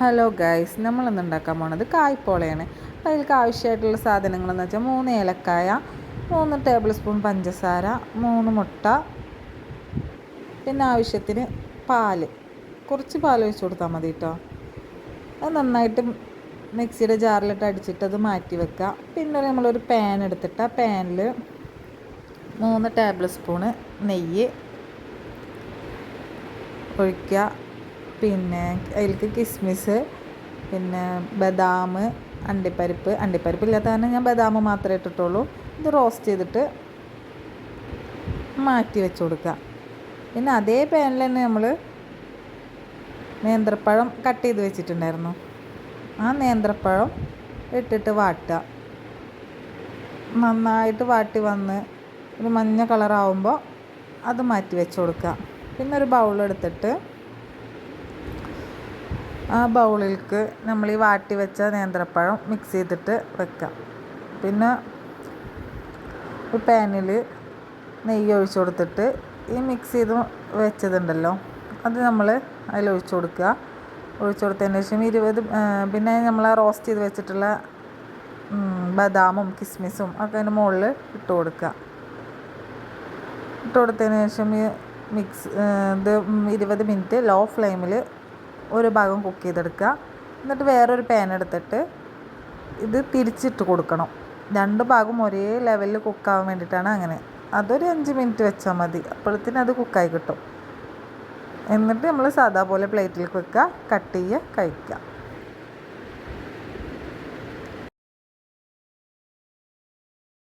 Hello guys, നമ്മളിന്ന് ഉണ്ടാക്കാൻ പോണത് കായ്പോളയാണ്. അപ്പോൾ അതിലേക്ക് ആവശ്യമായിട്ടുള്ള സാധനങ്ങളെന്ന് വെച്ചാൽ 3 ഏലക്കായ, 3 ടേബിൾ സ്പൂൺ പഞ്ചസാര, 3 മുട്ട, പിന്നെ ആവശ്യത്തിന് പാൽ. കുറച്ച് പാൽ ഒഴിച്ച് കൊടുത്താൽ മതി കേട്ടോ. അത് നന്നായിട്ട് മിക്സിയുടെ ജാറിലിട്ട് അടിച്ചിട്ട് അത് മാറ്റി വെക്കുക. പിന്നെ നമ്മളൊരു പാൻ എടുത്തിട്ട് ആ പാനിൽ 3 ടേബിൾ സ്പൂണ് നെയ്യ് ഒഴിക്കുക. പിന്നെ അതിലേക്ക് കിസ്മിസ്, പിന്നെ ബദാം, അണ്ടിപ്പരിപ്പ് ഇല്ലാത്ത കാരണം ഞാൻ ബദാം മാത്രമേ ഇട്ടിട്ടുള്ളൂ. ഇത് റോസ്റ്റ് ചെയ്തിട്ട് മാറ്റി വെച്ച് കൊടുക്കുക. പിന്നെ അതേ പാനിൽ തന്നെ നമ്മൾ നേന്ത്രപ്പഴം കട്ട് ചെയ്ത് വെച്ചിട്ടുണ്ടായിരുന്നു. ആ നേന്ത്രപ്പഴം ഇട്ടിട്ട് വാട്ടുക. നന്നായിട്ട് വാട്ടി വന്ന് ഒരു മഞ്ഞ കളറാവുമ്പോൾ അത് മാറ്റി വെച്ച് കൊടുക്കുക. പിന്നെ ഒരു ബൗളെടുത്തിട്ട് ആ ബൗളിലേക്ക് നമ്മൾ ഈ വാട്ടി വെച്ച നേന്ത്രപ്പഴം മിക്സ് ചെയ്തിട്ട് വെക്കാം. പിന്നെ ഒരു പാനിൽ നെയ്യ് ഒഴിച്ച് കൊടുത്തിട്ട് ഈ മിക്സ് ചെയ്ത് വെച്ചതുണ്ടല്ലോ അത് നമ്മൾ അതിലൊഴിച്ച് കൊടുക്കുക. ഒഴിച്ച് കൊടുത്തതിന് ശേഷം പിന്നെ നമ്മൾ റോസ്റ്റ് ചെയ്ത് വെച്ചിട്ടുള്ള ബദാമും കിസ്മിസും ഒക്കെ അതിൻ്റെ മുകളിൽ ഇട്ട് കൊടുക്കുക. ഇട്ട് കൊടുത്തതിന് ശേഷം ഈ ഇത് 20 മിനിറ്റ് ലോ ഫ്ലെയിമിൽ ഒരു ഭാഗം കുക്ക് ചെയ്തെടുക്കുക. എന്നിട്ട് വേറൊരു പാൻ എടുത്തിട്ട് ഇത് തിരിച്ചിട്ട് കൊടുക്കണം. 2 ഭാഗം ഒരേ ലെവലിൽ കുക്കാവാൻ വേണ്ടിയിട്ടാണ് അങ്ങനെ. അതൊരു 5 മിനിറ്റ് വെച്ചാൽ മതി. അപ്പോഴത്തേനും അത് കുക്കായി കിട്ടും. എന്നിട്ട് നമ്മൾ സാധാ പോലെ പ്ലേറ്റിലേക്ക് വെക്കുക, കട്ട് ചെയ്യുക, കഴിക്കുക.